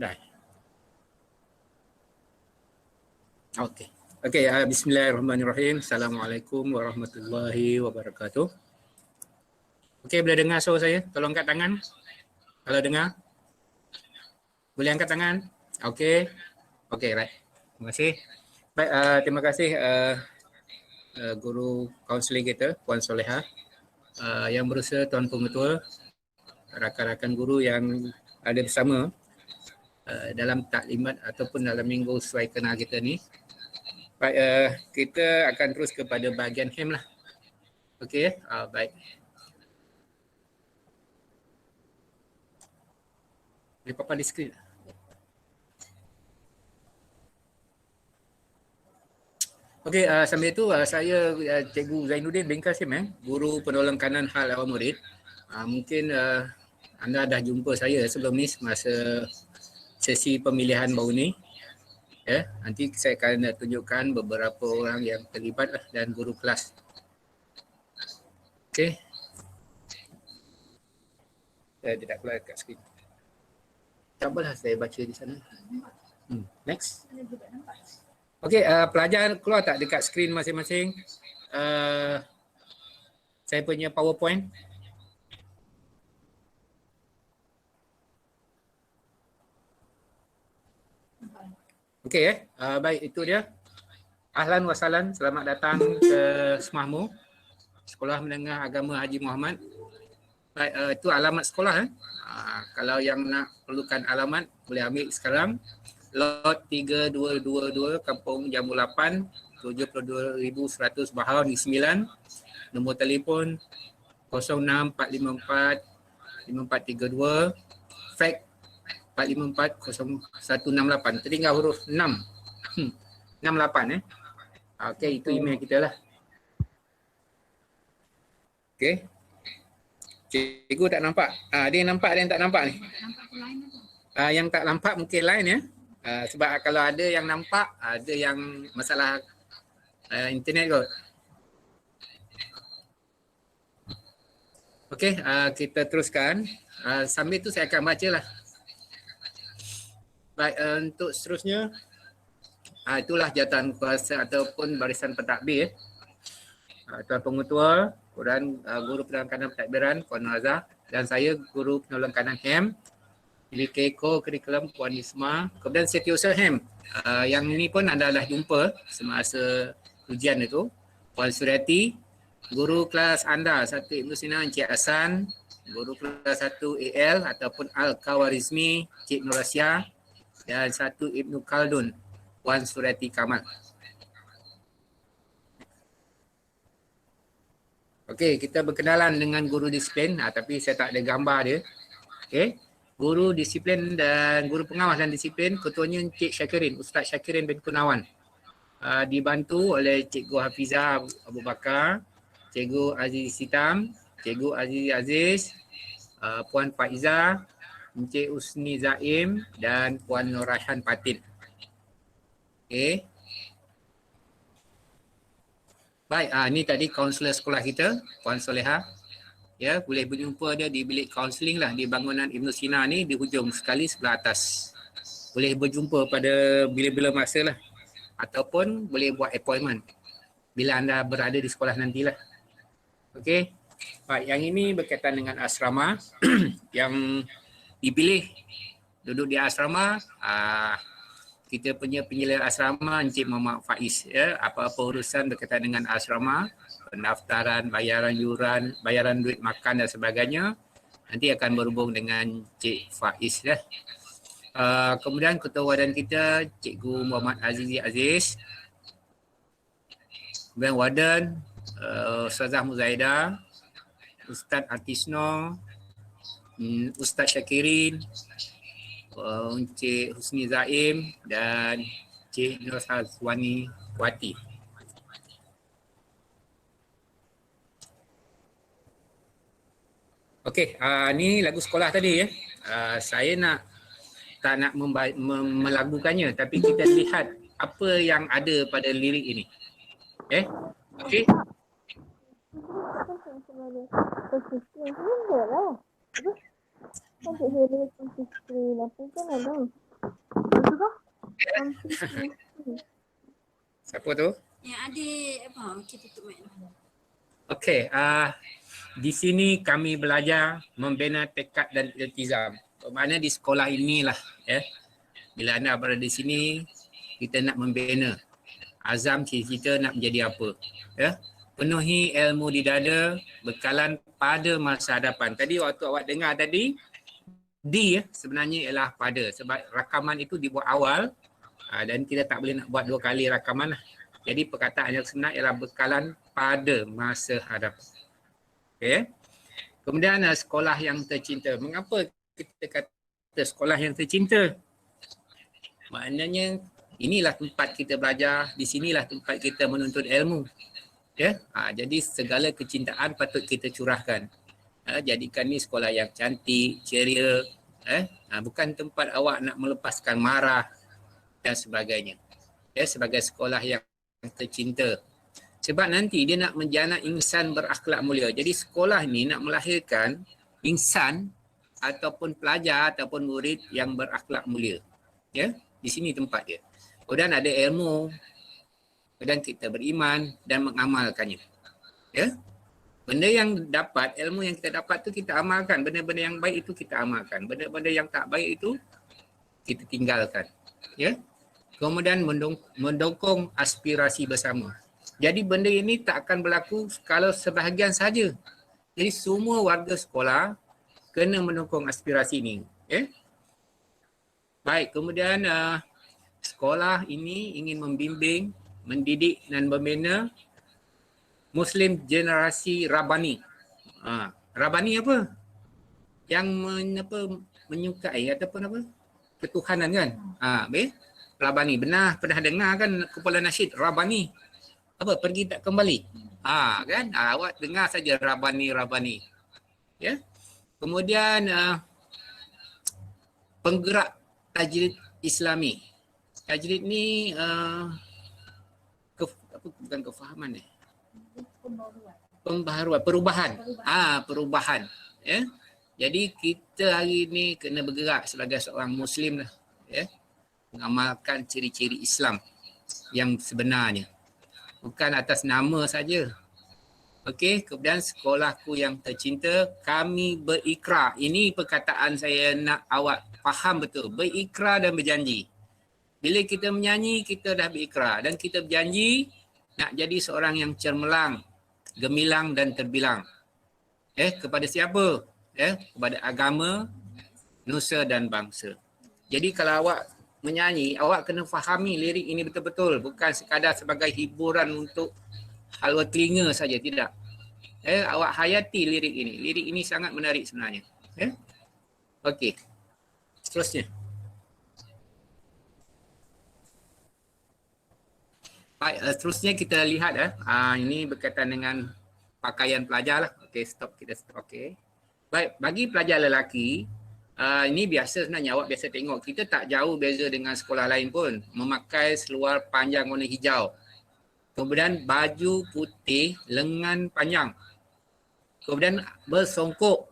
Dah. Okey. Okey, bismillahirrahmanirrahim. Assalamualaikum warahmatullahi wabarakatuh. Okey, boleh dengar suara saya? Tolong angkat tangan. Kalau dengar. Boleh angkat tangan? Okey. Okey, right. Terima kasih. Baik, terima kasih guru kaunseling kita, Puan Soleha, yang berusaha Tuan Pengetua, rakan-rakan guru yang ada bersama dalam taklimat ataupun dalam minggu sesuai kenal kita ni. Baik, kita akan terus kepada bahagian HEM lah. Okey, baik. Boleh papan di skrin. Okey, sambil itu saya Cikgu Zainuddin bin Kasim, guru penolong kanan hal awal murid. Mungkin anda dah jumpa saya sebelum ni semasa sesi pemilihan baru ni. Ya, nanti saya akan tunjukkan beberapa orang yang terlibat lah dan guru kelas. Okey. Saya tidak keluar dekat skrin. Cubalah saya baca di sana. Next. Okey, pelajar keluar tak dekat skrin masing-masing? Saya punya PowerPoint. Okey, baik, itu dia. Ahlan wa sahlan, selamat datang ke Semahmu, Sekolah Menengah Agama Haji Muhammad. Baik, itu alamat sekolah. Kalau yang nak perlukan alamat, boleh ambil sekarang. Lot 3222 Kampung Jambu 8, 72,100 Bahar di 9. Nombor telefon 06454 5432, fax 4540168. Tertinggal huruf 6. 68 Okey, itu email kita lah. Okey. Cikgu tak nampak. Ada yang nampak, ada yang tak nampak ni. Yang tak nampak mungkin lain ya. Sebab kalau ada yang nampak, ada yang masalah internet kot. Okey, kita teruskan. Sambil tu saya akan baca lah. Baik, untuk seterusnya, itulah jawatan kuasa ataupun barisan pentadbir. Tuan Pengetua, dan guru penolong kanan pentadbiran Puan Razah, dan saya guru penolong kanan HEM, Pilih Kurikulum Puan Isma, kemudian Setiausaha HEM. Yang ini pun anda dah jumpa semasa ujian itu, Puan Suryati, guru kelas anda 1 Ibnu Sina Encik Hasan, guru kelas 1 AL ataupun Al-Kawarizmi Cik Nur Asia, dan 1 Ibnu Khaldun Puan Suryati Kamal. Okey, kita berkenalan dengan guru disiplin, tapi saya tak ada gambar dia. Okey, guru disiplin dan guru pengawas dan disiplin, ketuanya Encik Syakirin, Ustaz Syakirin bin Kunawan. Dibantu oleh Cikgu Hafizah Abu Bakar, Cikgu Aziz Sitam, Cikgu Aziz Aziz, Puan Faizah, Encik Usni Zaim dan Puan Nur Raihan Patin. Okey. Baik, ni tadi kaunselor sekolah kita, Puan Soleha. Ya, boleh berjumpa dia di bilik kaunseling lah di bangunan Ibnu Sina ni di hujung sekali sebelah atas. Boleh berjumpa pada bila-bila masa lah. Ataupun boleh buat appointment bila anda berada di sekolah nantilah. Okey. Baik, yang ini berkaitan dengan asrama yang dipilih duduk di asrama, kita punya penyelia asrama Encik Muhammad Faiz, ya. Apa-apa urusan berkaitan dengan asrama, pendaftaran, bayaran yuran, bayaran duit makan dan sebagainya, nanti akan berhubung dengan Encik Faiz, ya. Kemudian ketua wadan kita Cikgu Muhammad Aziz, kemudian wadan Ustazah Muzaidah, Ustaz Atisno, Ustaz Syakirin, Encik Husni Zaim dan Cik Nur Hazwani Wati. Okey, ni lagu sekolah tadi ya. Saya tak nak melagukannya, tapi kita lihat apa yang ada pada lirik ini. Okey. Kan cikgu ada screen apa kan ada. Siapa tu? Yang adik apa? Kita tutup mic. Okey, di sini kami belajar membina tekad dan iltizam. Bermakna di sekolah inilah bila anda berada di sini, kita nak membina azam cita-cita nak menjadi apa. Penuhi ilmu di dada, bekalan pada masa hadapan. Tadi waktu awak dengar tadi, sebenarnya ialah pada. Sebab rakaman itu dibuat awal dan kita tak boleh nak buat 2 kali rakaman lah. Jadi perkataan yang sebenar ialah bekalan pada masa hadapan. Okay. Kemudian sekolah yang tercinta. Mengapa kita kata sekolah yang tercinta? Maknanya inilah tempat kita belajar, di sinilah tempat kita menuntut ilmu. Jadi segala kecintaan patut kita curahkan. Jadikan ni sekolah yang cantik, ceria. Bukan tempat awak nak melepaskan marah dan sebagainya. Sebagai sekolah yang tercinta. Sebab nanti dia nak menjana insan berakhlak mulia. Jadi sekolah ni nak melahirkan insan ataupun pelajar ataupun murid yang berakhlak mulia. Di sini tempat dia. Kemudian ada ilmu, kemudian kita beriman dan mengamalkannya. Benda yang dapat, ilmu yang kita dapat tu kita amalkan. Benda-benda yang baik itu kita amalkan. Benda-benda yang tak baik itu kita tinggalkan. Kemudian mendukung aspirasi bersama. Jadi benda ini tak akan berlaku kalau sebahagian saja. Jadi semua warga sekolah kena mendukung aspirasi ini. Baik, kemudian sekolah ini ingin membimbing, mendidik dan membina Muslim generasi Rabbani. Rabbani apa? Yang menyukai ataupun apa? Ketuhanan kan? Rabbani. Pernah dengar kan kumpulan nasyid Rabbani? Apa? Pergi tak kembali? Kan? Awak dengar saja Rabbani. Kemudian penggerak tajrid Islami. Tajrid ni bukan kefahaman pembaharuan, perubahan. Jadi kita hari ni kena bergerak sebagai seorang Muslim lah. Mengamalkan ciri-ciri Islam yang sebenarnya. Bukan atas nama saja. Okey, kemudian sekolahku yang tercinta, kami berikrar. Ini perkataan saya nak awak faham betul. Berikrar dan berjanji. Bila kita menyanyi, kita dah berikrar. Dan kita berjanji nak jadi seorang yang cermelang, gemilang dan terbilang. Kepada siapa? Kepada agama, nusa dan bangsa. Jadi kalau awak menyanyi, awak kena fahami lirik ini betul-betul. Bukan sekadar sebagai hiburan untuk halwa telinga saja, tidak. Awak hayati lirik ini. Lirik ini sangat menarik sebenarnya. Okey. Seterusnya. Baik, seterusnya kita lihat ini berkaitan dengan pakaian pelajar lah. Okey, kita stop. Okey. Baik, bagi pelajar lelaki, ini biasa sebenarnya, awak biasa tengok. Kita tak jauh beza dengan sekolah lain pun. Memakai seluar panjang warna hijau. Kemudian baju putih lengan panjang. Kemudian bersongkok.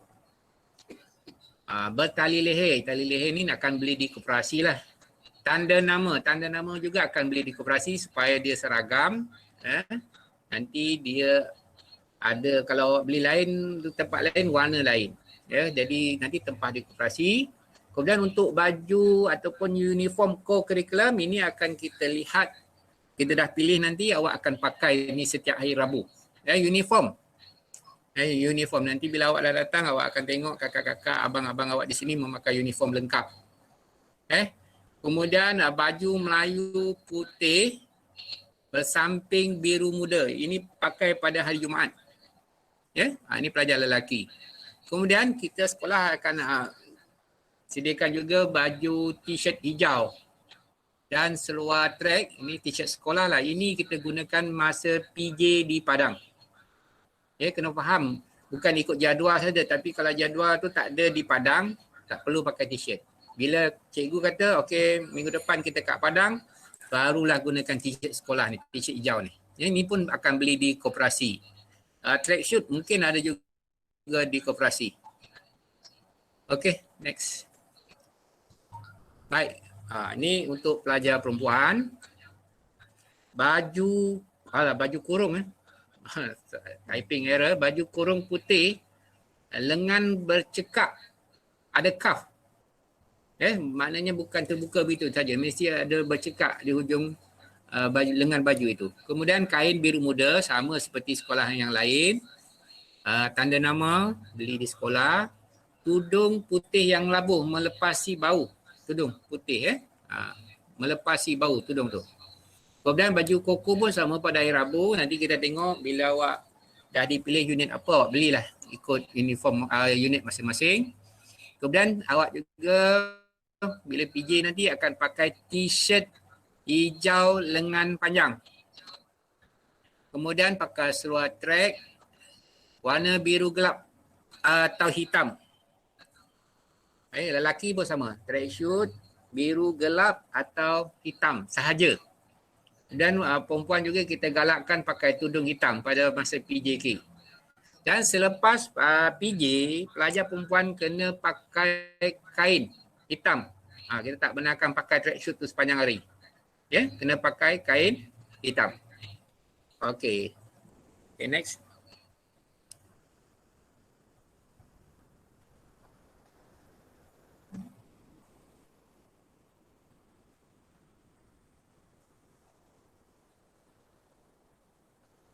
Bertali leher. Tali leher ni akan beli di koperasi lah. Tanda nama juga akan beli di koperasi supaya dia seragam. Nanti dia ada, kalau awak beli lain, tempat lain, warna lain. Jadi nanti tempah di koperasi. Kemudian untuk baju ataupun uniform co-curriculum, ini akan kita lihat. Kita dah pilih nanti awak akan pakai ini setiap hari Rabu. Uniform. Uniform. Nanti bila awak dah datang, awak akan tengok kakak-kakak, abang-abang awak di sini memakai uniform lengkap. Kemudian baju Melayu putih bersamping biru muda. Ini pakai pada hari Jumaat. Ini pelajar lelaki. Kemudian kita sekolah akan sediakan juga baju t-shirt hijau dan seluar track. Ini t-shirt sekolah lah. Ini kita gunakan masa PJ di Padang. Kena faham. Bukan ikut jadual saja, tapi kalau jadual tu tak ada di Padang, tak perlu pakai t-shirt. Bila cikgu kata, okey, minggu depan kita kat Padang, barulah gunakan t-shirt sekolah ni, t-shirt hijau ni. Ini pun akan beli di koperasi. Track shoot mungkin ada juga di koperasi. Okey, next. Baik, Ini untuk pelajar perempuan. Baju kurung typing error, baju kurung putih, lengan bercekak, ada cuff. Maknanya bukan terbuka begitu saja, mesti ada bercekak di hujung lengan baju itu. Kemudian kain biru muda sama seperti sekolah yang lain. Tanda nama beli di sekolah. Tudung putih yang labuh melepasi bau. Tudung putih melepasi bau tudung tu. Kemudian baju koko pun sama pada hari Rabu. Nanti kita tengok bila awak dah dipilih unit apa, awak belilah ikut uniform unit masing-masing. Kemudian awak juga bila PJ nanti akan pakai t-shirt hijau lengan panjang. Kemudian pakai seluar track warna biru gelap atau hitam. Lelaki pun sama, track suit biru gelap atau hitam sahaja. Dan perempuan juga kita galakkan pakai tudung hitam pada masa PJK. Dan selepas PJ, pelajar perempuan kena pakai kain hitam. Kita tak benarkan pakai tracksuit tu sepanjang hari. Kena pakai kain hitam. Okay, next.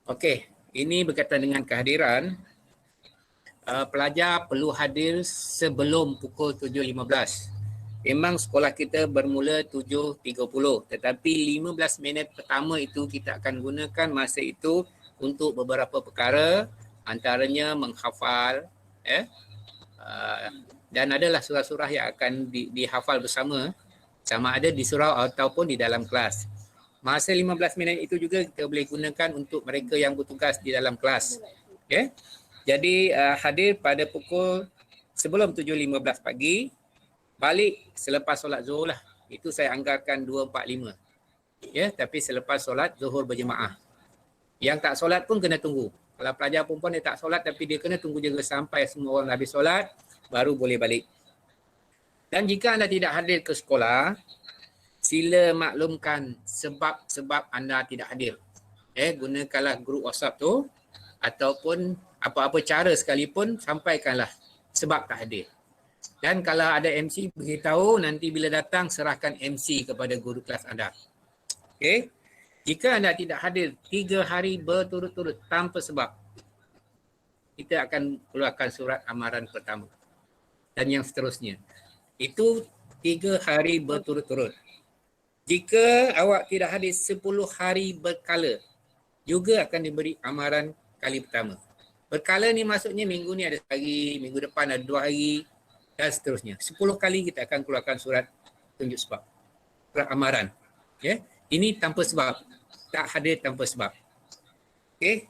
Okey, ini berkaitan dengan kehadiran. Pelajar perlu hadir sebelum pukul 7.15. Memang sekolah kita bermula 7.30, tetapi 15 minit pertama itu kita akan gunakan masa itu untuk beberapa perkara, antaranya menghafal, dan adalah surah-surah yang akan dihafal bersama, sama ada di surau ataupun di dalam kelas. Masa 15 minit itu juga kita boleh gunakan untuk mereka yang bertugas di dalam kelas. Jadi hadir pada pukul sebelum 7.15 pagi, balik selepas solat zuhur lah. Itu saya anggarkan 2.45. Tapi selepas solat zuhur berjemaah. Yang tak solat pun kena tunggu. Kalau pelajar perempuan dia tak solat tapi dia kena tunggu juga sampai semua orang habis solat, baru boleh balik. Dan jika anda tidak hadir ke sekolah, sila maklumkan sebab anda tidak hadir. Gunakanlah grup WhatsApp tu ataupun apa-apa cara sekalipun, sampaikanlah sebab tak hadir. Dan kalau ada MC beritahu, nanti bila datang serahkan MC kepada guru kelas anda. Okey. Jika anda tidak hadir 3 hari berturut-turut tanpa sebab, kita akan keluarkan surat amaran pertama. Dan yang seterusnya. Itu 3 hari berturut-turut. Jika awak tidak hadir 10 hari berkala, juga akan diberi amaran kali pertama. Berkala ni maksudnya minggu ni ada hari, minggu depan ada 2 hari dan seterusnya. 10 kali kita akan keluarkan surat tunjuk sebab. Surat amaran. Ini tanpa sebab. Tak hadir tanpa sebab. Okey.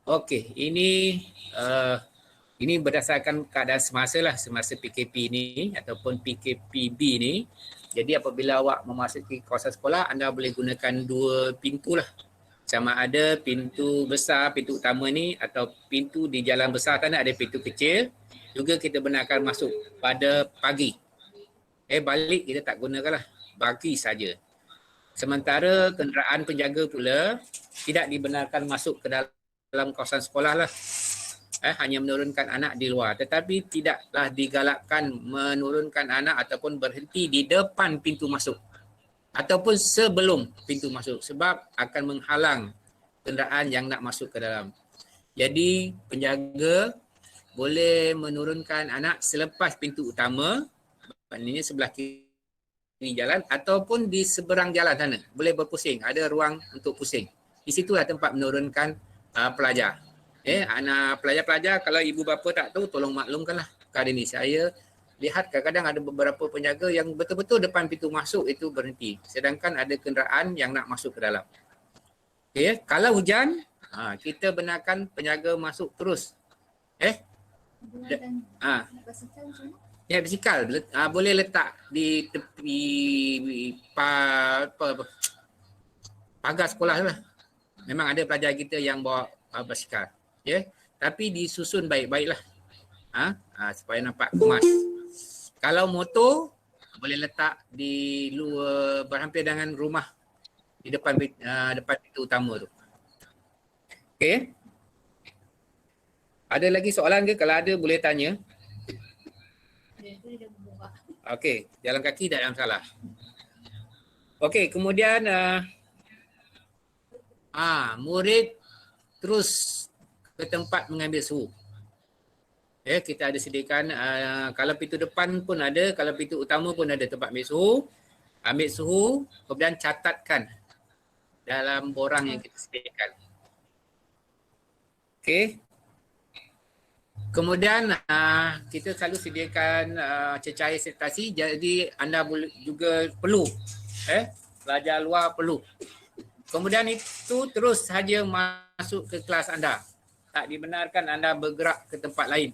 Okey, ini berdasarkan keadaan semasa PKP ni ataupun PKPB ni. Jadi apabila awak memasuki kawasan sekolah, anda boleh gunakan 2 pintu lah. Sama ada pintu besar, pintu utama ni, atau pintu di jalan besar sana ada pintu kecil. Juga kita benarkan masuk pada pagi. Balik kita tak gunakan lah, pagi saja. Sementara kenderaan penjaga pula tidak dibenarkan masuk ke dalam kawasan sekolah lah. Hanya menurunkan anak di luar, tetapi tidaklah digalakkan menurunkan anak ataupun berhenti di depan pintu masuk ataupun sebelum pintu masuk, sebab akan menghalang kenderaan yang nak masuk ke dalam. Jadi penjaga boleh menurunkan anak selepas pintu utama, maknanya sebelah kiri jalan ataupun di seberang jalan sana. Boleh berpusing, ada ruang untuk pusing. Di situlah tempat menurunkan pelajar. Anak pelajar-pelajar, kalau ibu bapa tak tahu, tolong maklumkanlah perkara ini. Saya lihat kadang-kadang ada beberapa penjaga yang betul-betul depan pintu masuk itu berhenti. Sedangkan ada kenderaan yang nak masuk ke dalam. Kalau hujan, kita benarkan penjaga masuk terus. Basikal boleh letak di tepi pagar sekolah lah. Memang ada pelajar kita yang bawa basikal. Ya, tapi disusun baik-baiklah. Supaya nampak kemas. Kalau motor boleh letak di luar berhampir dengan rumah di depan depan pintu utama tu. Okey. Ada lagi soalan ke? Kalau ada boleh tanya. Okey, jalan kaki tak ada masalah. Okey, kemudian murid terus ke tempat mengambil suhu. Kita ada sediakan kalau pintu depan pun ada, kalau pintu utama pun ada tempat ambil suhu. Ambil suhu, kemudian catatkan dalam borang yang kita sediakan. Okey. Kemudian kita selalu sediakan cecair sanitasi, jadi anda boleh juga perlu pelajar luar perlu. Kemudian itu terus saja masuk ke kelas anda. Tak dibenarkan anda bergerak ke tempat lain.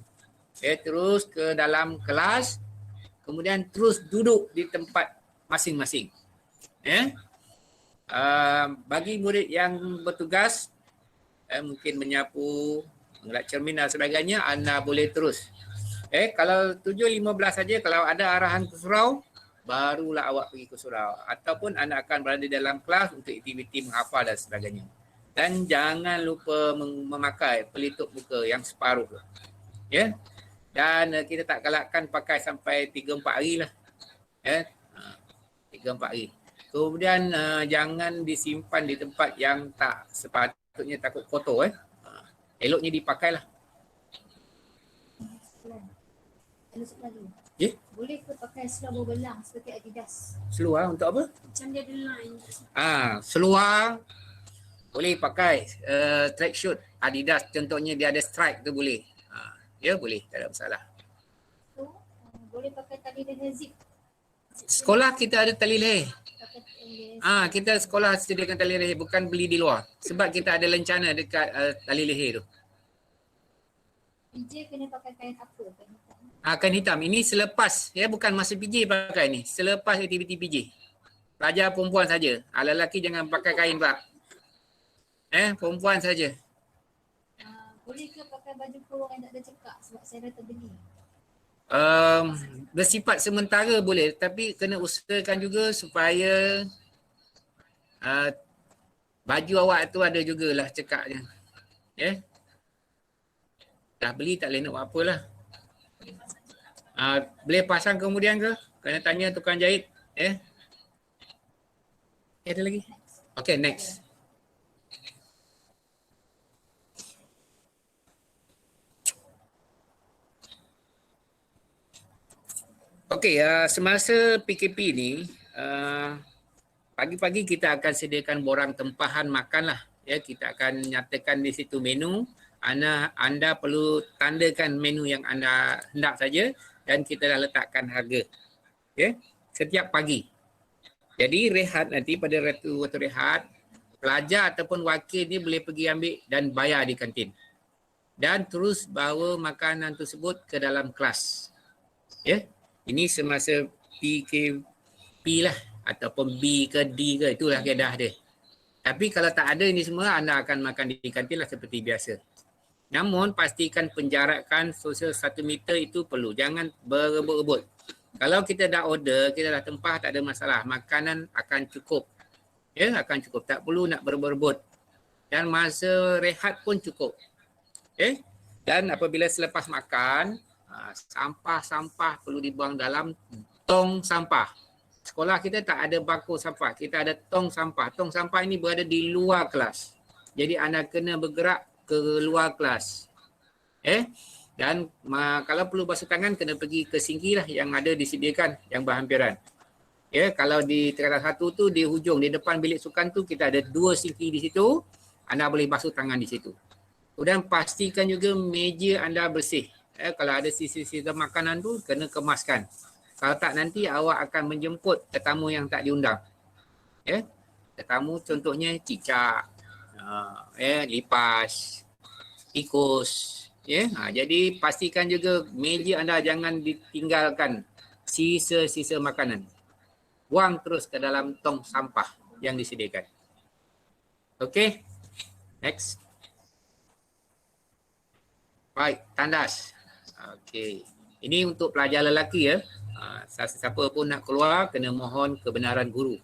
Terus ke dalam kelas, kemudian terus duduk di tempat masing-masing. Bagi murid yang bertugas, mungkin menyapu, mengelak cermin dan sebagainya, anda boleh terus. Kalau 7.15 saja, kalau ada arahan ke surau, barulah awak pergi ke surau. Ataupun anda akan berada dalam kelas untuk aktiviti menghafal dan sebagainya. Dan jangan lupa memakai pelitup muka yang separuh. Dan kita tak galakkan pakai sampai 3-4 hari lah. 3-4 hari. Kemudian jangan disimpan di tempat yang tak sepatutnya, takut kotor. Eloknya dipakailah. Boleh ke pakai seluar berbelang seperti Adidas? Seluar untuk apa? Macam dia ada line. Seluar boleh pakai. Tracksuit Adidas contohnya dia ada stripe tu boleh. Boleh, tak ada masalah. Boleh pakai tali leher zip. Sekolah kita ada tali leher. Kita sekolah sediakan tali leher, bukan beli di luar. Sebab kita ada lencana dekat tali leher tu. PJ kena pakai kain apa? Kain hitam. Ini selepas, bukan masa PJ pakai ni. Selepas aktiviti PJ. Pelajar perempuan saja. Lelaki jangan pakai kain pak. Perempuan saja. Boleh ke pakai baju kurung yang tak ada cekak sebab saya dah terbeli? Bersifat sementara boleh, tapi kena usahakan juga supaya baju awak tu ada jugalah cekaknya. Dah beli tak boleh nak buat apalah. Boleh pasang kemudian ke? Kena tanya tukang jahit. Ada lagi? Okay, next. Okey, semasa PKP ni, pagi-pagi kita akan sediakan borang tempahan makan lah. Kita akan nyatakan di situ menu. Anda perlu tandakan menu yang anda hendak saja dan kita dah letakkan harga. Setiap pagi. Jadi rehat nanti pada waktu rehat, pelajar ataupun wakil ni boleh pergi ambil dan bayar di kantin. Dan terus bawa makanan tersebut ke dalam kelas. Ini semasa PKP lah ataupun B ke D ke, itulah kaedah dia. Tapi kalau tak ada ini semua, anda akan makan di kantin lah seperti biasa. Namun pastikan penjarakan sosial 1 meter itu perlu. Jangan berebut-rebut. Kalau kita dah order, kita dah tempah, tak ada masalah. Makanan akan cukup. Akan cukup. Tak perlu nak berebut-rebut. Dan masa rehat pun cukup. Dan apabila selepas makan, sampah-sampah perlu dibuang dalam tong sampah. Sekolah kita tak ada bako sampah. Kita ada tong sampah. Tong sampah ini berada di luar kelas. Jadi anda kena bergerak ke luar kelas. Dan kalau perlu basuh tangan, kena pergi ke sinki lah yang ada disediakan, yang berhampiran. Kalau di tingkatan 1 tu, di hujung, di depan bilik sukan tu, kita ada 2 sinki di situ. Anda boleh basuh tangan di situ. Kemudian pastikan juga meja anda bersih. Kalau ada sisa-sisa makanan tu, kena kemaskan. Kalau tak, nanti awak akan menjemput tetamu yang tak diundang. Tetamu contohnya cicak, lipas, tikus. Jadi pastikan juga meja anda jangan ditinggalkan sisa-sisa makanan. Buang terus ke dalam tong sampah yang disediakan. Okey, next. Baik, tandas. Okey. Ini untuk pelajar lelaki ya. Siapa pun nak keluar kena mohon kebenaran guru.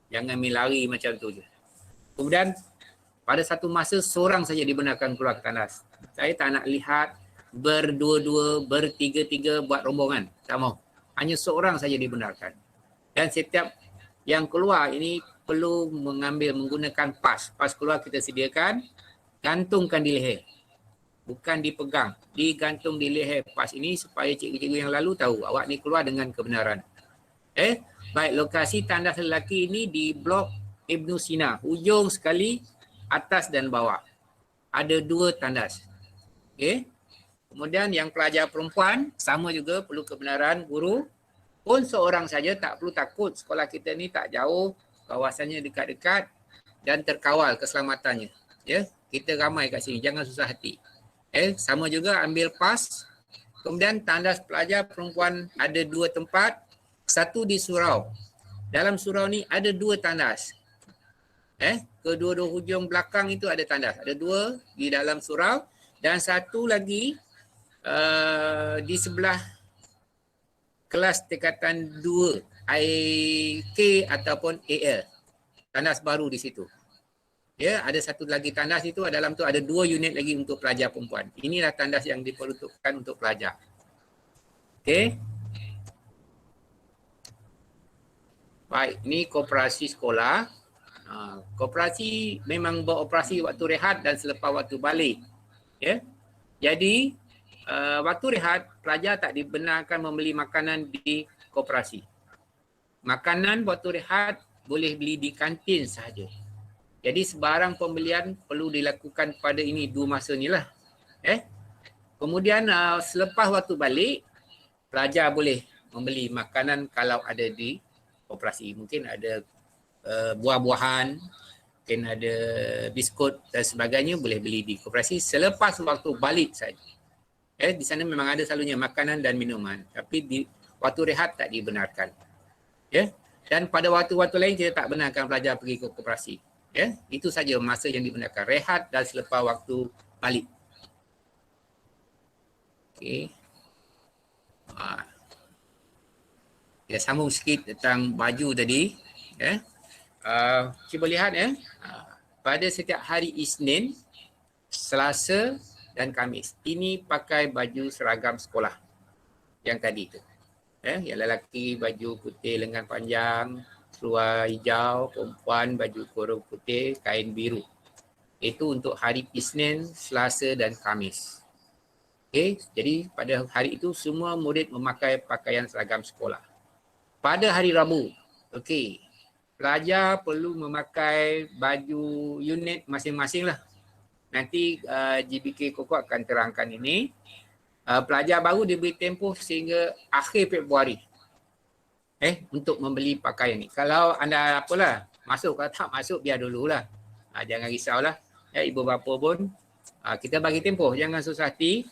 Jangan main lari macam tu je. Kemudian pada satu masa seorang saja dibenarkan keluar ke tandas. Saya tak nak lihat berdua-dua, bertiga-tiga buat rombongan. Tak mau. Hanya seorang saja dibenarkan. Dan setiap yang keluar ini perlu menggunakan pas. Pas keluar kita sediakan, gantungkan di leher. Bukan dipegang, digantung di leher pas ini supaya cikgu-cikgu yang lalu tahu awak ni keluar dengan kebenaran. Baik, lokasi tandas lelaki ini di blok Ibnu Sina, hujung sekali, atas dan bawah. Ada 2 tandas. Kemudian yang pelajar perempuan sama juga perlu kebenaran guru. Pun seorang saja tak perlu takut, sekolah kita ni tak jauh, kawasannya dekat-dekat dan terkawal keselamatannya. Kita ramai kat sini, jangan susah hati. Sama juga ambil pas. Kemudian tandas pelajar perempuan ada 2 tempat, satu di surau. Dalam surau ni ada 2 tandas. Kedua-dua hujung belakang itu ada tandas. Ada 2 di dalam surau dan satu lagi di sebelah kelas tingkatan 2 IK ataupun AL. Tandas baru di situ. Ada satu lagi tandas itu, dalam tu ada 2 unit lagi untuk pelajar perempuan. Inilah tandas yang diperuntukkan untuk pelajar. Okey. Baik, ini koperasi sekolah. Koperasi memang beroperasi waktu rehat dan selepas waktu balik. Jadi, waktu rehat, pelajar tak dibenarkan membeli makanan di koperasi. Makanan waktu rehat boleh beli di kantin sahaja. Jadi sebarang pembelian perlu dilakukan pada ini 2 masa ni lah. Kemudian selepas waktu balik, pelajar boleh membeli makanan kalau ada di koperasi. Mungkin ada buah-buahan, mungkin ada biskut dan sebagainya boleh beli di koperasi selepas waktu balik saja. Di sana memang ada selalunya makanan dan minuman. Tapi di waktu rehat tak dibenarkan. Dan pada waktu-waktu lain kita tak benarkan pelajar pergi ke koperasi. Itu saja masa yang dibenarkan, rehat dan selepas waktu balik. Okey. Kita sambung sikit tentang baju tadi. Cuba lihat pada setiap hari Isnin, Selasa dan Khamis. Ini pakai baju seragam sekolah yang tadi tu. Yang lelaki baju putih lengan panjang, seluar hijau, perempuan baju kurung putih, kain biru. Itu untuk hari Isnin, Selasa dan Khamis. Jadi pada hari itu semua murid memakai pakaian seragam sekolah. Pada hari Rabu, pelajar perlu memakai baju unit masing-masing lah. Nanti GBK Kokok akan terangkan ini. Pelajar baru diberi tempoh sehingga akhir Februari untuk membeli pakaian ni. Kalau anda masuk, kalau tak masuk biar dululah. Jangan risaulah. Ibu bapa pun kita bagi tempoh, jangan susah hati.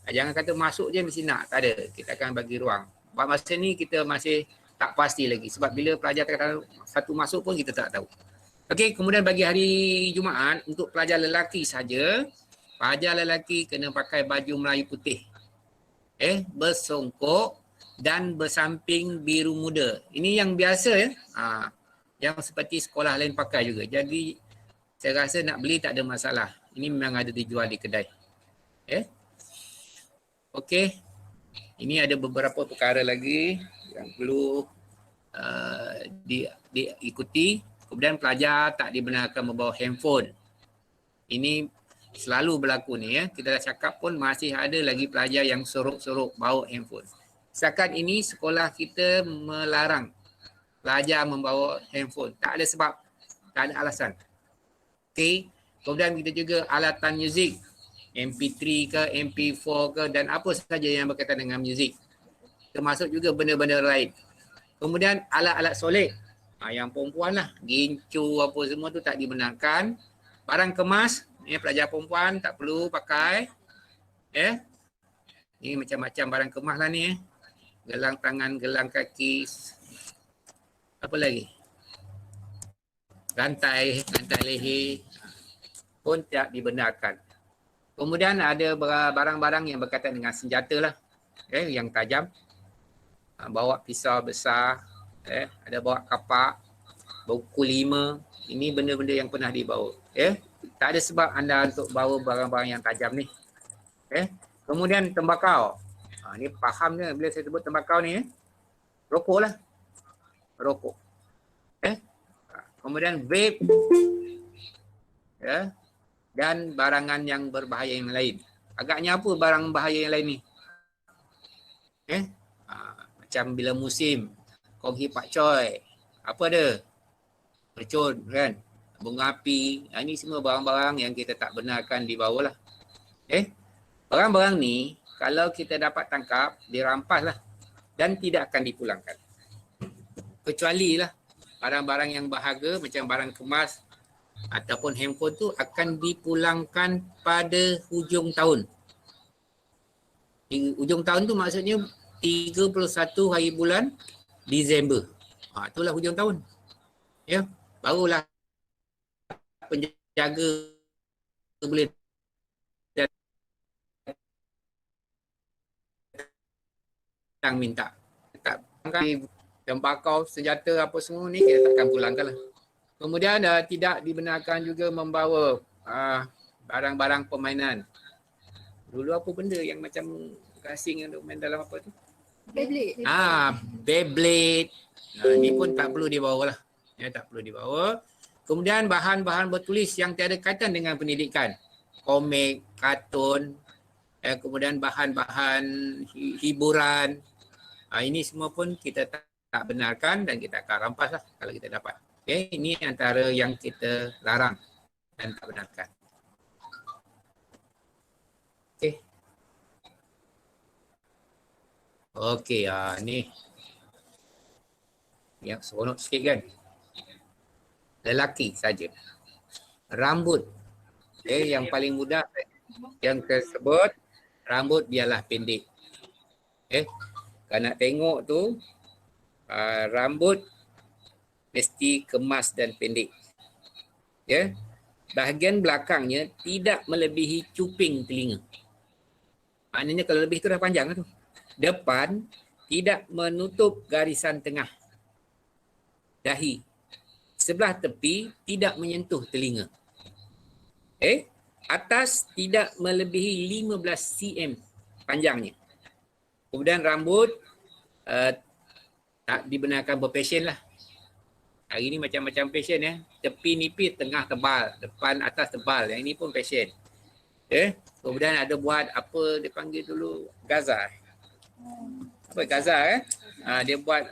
Jangan kata masuk je mesti nak, tak ada. Kita akan bagi ruang. Buat masa ni kita masih tak pasti lagi sebab bila pelajar satu masuk pun kita tak tahu. Kemudian bagi hari Jumaat untuk pelajar lelaki saja, pelajar lelaki kena pakai baju Melayu putih. Bersongkok dan bersamping biru muda. Ini yang biasa yang seperti sekolah lain pakai juga. Jadi saya rasa nak beli tak ada masalah. Ini memang ada dijual di kedai. Ini ada beberapa perkara lagi yang perlu diikuti. Kemudian pelajar tak dibenarkan membawa handphone. Ini selalu berlaku ni Kita dah cakap pun masih ada lagi pelajar yang sorok-sorok bawa handphone. Setakat ini sekolah kita melarang pelajar membawa handphone. Tak ada sebab, tak ada alasan. Kemudian kita juga alatan muzik, MP3 ke, MP4 ke dan apa saja yang berkaitan dengan muzik. Termasuk juga benda-benda lain. Kemudian alat-alat solek. Yang perempuan lah, gincu apa semua tu tak dibenarkan. Barang kemas, pelajar perempuan tak perlu pakai. Ni macam-macam barang kemas lah ni. Gelang tangan, gelang kaki. Apa lagi? Rantai leher pun tak dibenarkan. Kemudian ada barang-barang yang berkaitan dengan senjata lah. Yang tajam. Bawa pisau besar. Ada bawa kapak. Buku 5. Ini benda-benda yang pernah dibawa. Tak ada sebab anda untuk bawa barang-barang yang tajam ni. Kemudian tembakau. Ni faham je bila saya sebut tembakau ni. Rokok lah. Rokok. Kemudian vape. Dan barangan yang berbahaya yang lain. Agaknya apa barang bahaya yang lain ni? Macam bila musim. Konghi pak coy. Apa ada? Percun kan? Bunga api. Ini semua barang-barang yang kita tak benarkan dibawa lah. Barang-barang ni kalau kita dapat tangkap, dirampas lah. Dan tidak akan dipulangkan. Kecuali lah barang-barang yang berharga macam barang kemas ataupun handphone tu akan dipulangkan pada hujung tahun. Hujung tahun tu maksudnya 31 hari bulan Disember. Itulah hujung tahun. Barulah penjaga boleh datang minta. Tak tembakau, senjata apa semua ni kita takkan pulangkan lah. Kemudian tidak dibenarkan juga membawa barang-barang permainan. Dulu apa benda yang macam gasing yang main dalam apa tu? Beyblade. Beyblade. Ni pun tak perlu dibawa lah. Tak perlu dibawa. Kemudian bahan-bahan bertulis yang tiada kaitan dengan pendidikan. Komik, kartun, kemudian bahan-bahan hiburan. Ini semua pun kita tak benarkan dan kita akan rampas lah kalau kita dapat. Ini antara yang kita larang dan tak benarkan. Okey, ni yang seronok sikit kan. Lelaki saja. Rambut. Yang paling mudah yang tersebut, rambut biarlah pendek. Kalau nak tengok tu, rambut mesti kemas dan pendek. Bahagian belakangnya tidak melebihi cuping telinga. Maknanya kalau lebih tu dah panjang lah tu. Depan tidak menutup garisan tengah dahi. Sebelah tepi tidak menyentuh telinga. Atas tidak melebihi 15 cm panjangnya. Kemudian rambut tak dibenarkan berpession lah. Hari ni macam-macam passion Tepi nipis, tengah tebal, depan atas tebal. Yang ini pun passion. Kemudian ada buat apa dia panggil dulu, gaza. Apa gaza dia buat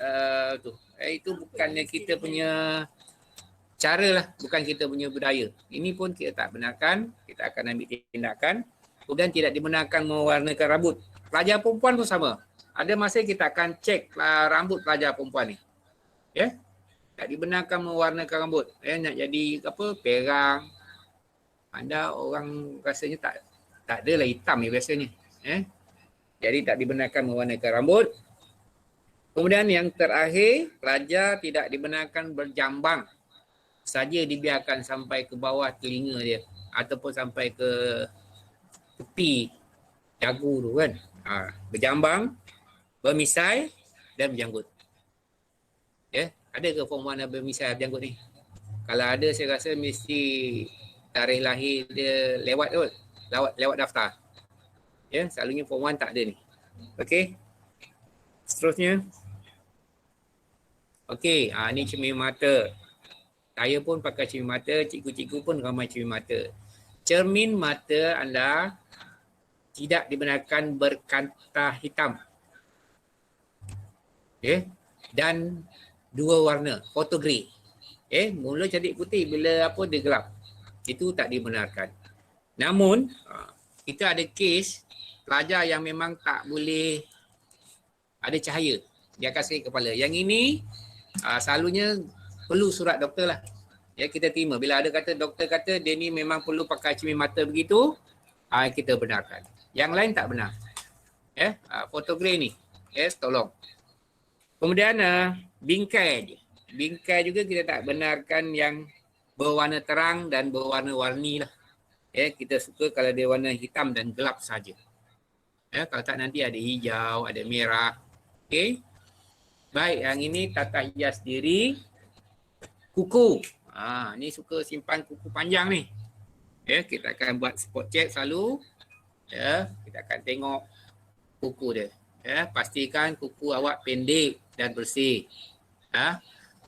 tu. Itu bukannya kita punya cara lah, bukan kita punya budaya. Ini pun kita tak benarkan, kita akan ambil tindakan. Kemudian tidak dibenarkan mewarnakan rambut. Pelajar perempuan pun sama. Ada masa kita akan cek rambut pelajar perempuan ni. Tak dibenarkan mewarnakan rambut. Nak jadi apa, perang. Anda orang rasanya tak adalah hitam ni biasanya. Jadi tak dibenarkan mewarnakan rambut. Kemudian yang terakhir, pelajar tidak dibenarkan berjambang. Saja dibiarkan sampai ke bawah telinga dia. Ataupun sampai ke tepi dagu tu kan. Berjambang, bermisai dan berjanggut. Ada ke form 1 bermisai berjanggut ni? Kalau ada saya rasa mesti tarikh lahir dia lewat kot. Lewat daftar. Selalunya form 1 tak ada ni. Okey. Seterusnya. Okey, ni cermin mata. Saya pun pakai cermin mata, cikgu-cikgu pun ramai cermin mata. Cermin mata anda tidak dibenarkan berkanta hitam. Dan 2 warna, photogrey. Mula cantik putih, bila apa dia gelap. Itu tak dibenarkan. Namun, kita ada kes pelajar yang memang tak boleh ada cahaya. Dia akan sakit kepala. Yang ini selalunya perlu surat doktor lah. Kita terima. Bila ada kata doktor kata dia ni memang perlu pakai cermin mata begitu, kita benarkan. Yang lain tak benar. Photogrey ni. Tolong. Kemudian bingkai. Bingkai juga kita tak benarkan yang berwarna terang dan berwarna-warni lah. Kita suka kalau dia warna hitam dan gelap saja. Kalau tak nanti ada hijau, ada merah. Okey. Baik, yang ini tata hias diri. Kuku. Ni suka simpan kuku panjang ni. Kita akan buat spot check selalu. Kita akan tengok kuku dia. Pastikan kuku awak pendek dan bersih.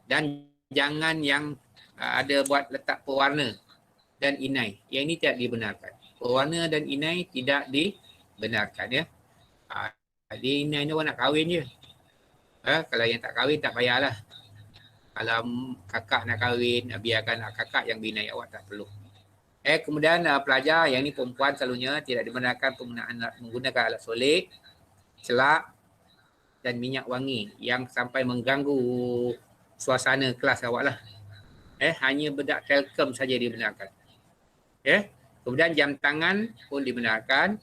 Dan jangan yang ada buat letak pewarna dan inai. Yang ini tidak dibenarkan. Pewarna dan inai tidak dibenarkan, ya. Dia inai ni orang nak kahwin je. Kalau yang tak kahwin tak payahlah. Kalau kakak nak kahwin, biarkan kakak yang binai, awak tak perlu. Kemudian pelajar yang ni perempuan selalunya tidak dibenarkan menggunakan alat solek, celak dan minyak wangi yang sampai mengganggu suasana kelas awak lah. Hanya bedak telkom saja dibenarkan. Kemudian jam tangan pun dibenarkan.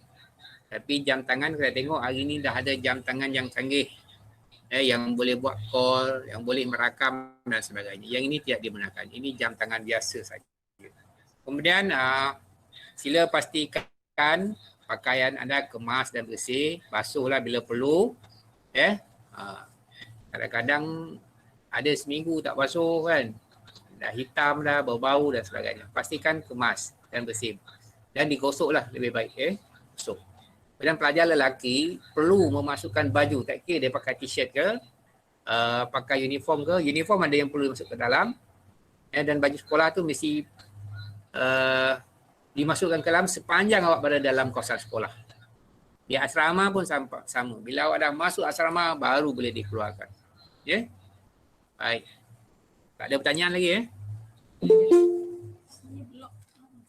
Tapi jam tangan kita tengok hari ni dah ada jam tangan yang canggih. Yang boleh buat call, yang boleh merakam dan sebagainya. Yang ini tidak dibenarkan. Ini jam tangan biasa saja. Kemudian sila pastikan pakaian anda kemas dan bersih. Basuhlah bila perlu. Kadang-kadang ada seminggu tak basuh kan. Dah hitam dah, berbau dan sebagainya. Pastikan kemas dan bersih. Dan digosoklah lebih baik. Gosok. Dan pelajar lelaki perlu memasukkan baju. Tak kira dia pakai t-shirt ke, pakai uniform ke. Uniform ada yang perlu masuk ke dalam. Dan baju sekolah tu mesti dimasukkan ke dalam sepanjang awak berada dalam kawasan sekolah. Di asrama pun sama. Bila awak dah masuk asrama, baru boleh dikeluarkan. Baik. Tak ada pertanyaan lagi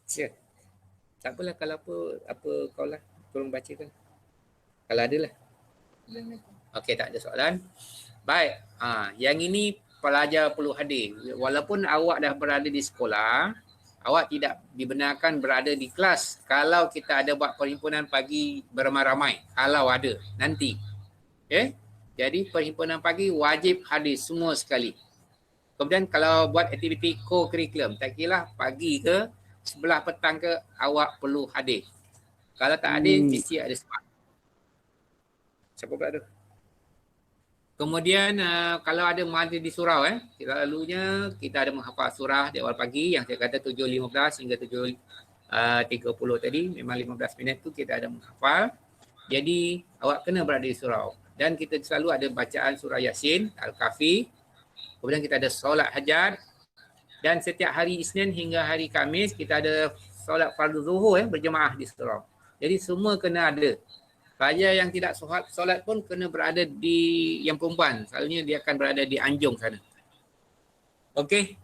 Sure. Tak apalah kalau apa kau lah. Tolong bacakan. Kalau ada lah. Okey, tak ada soalan. Baik. Yang ini pelajar perlu hadir. Walaupun awak dah berada di sekolah, awak tidak dibenarkan berada di kelas kalau kita ada buat perhimpunan pagi beramai-ramai. Kalau ada nanti. Jadi perhimpunan pagi wajib hadir semua sekali. Kemudian kalau buat aktiviti co-curriculum, tak kira pagi ke, sebelah petang ke, awak perlu hadir. Kalau tak hadir, mesti ada sebab. Siapa pula tu? Kemudian kalau ada majlis di surau, selalunya kita ada menghafal surah di awal pagi yang saya kata 7.15 hingga 7.30 tadi, memang 15 minit tu kita ada menghafal. Jadi awak kena berada di surau. Dan kita selalu ada bacaan surah Yasin, Al-Kahfi. Kemudian kita ada solat hajat. Dan setiap hari Isnin hingga hari Khamis kita ada solat fardu zuhur berjemaah di surau. Jadi semua kena ada. Pelajar yang tidak solat pun kena berada di yang perempuan. Selalunya dia akan berada di Anjung sana. Okey.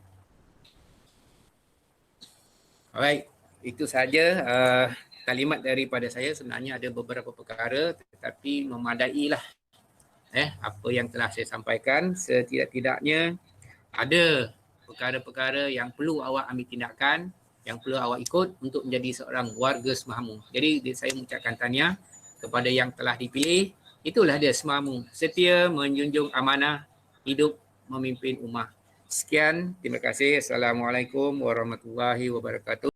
Alright. Itu saja kalimat daripada saya. Sebenarnya ada beberapa perkara tetapi memadailah apa yang telah saya sampaikan. Setidak-tidaknya ada perkara-perkara yang perlu awak ambil tindakan, yang perlu awak ikut untuk menjadi seorang warga Semahamu. Jadi saya mengucapkan tahniah kepada yang telah dipilih. Itulah dia Semahamu. Setia, menjunjung amanah, hidup memimpin ummah. Sekian, terima kasih. Assalamualaikum warahmatullahi wabarakatuh.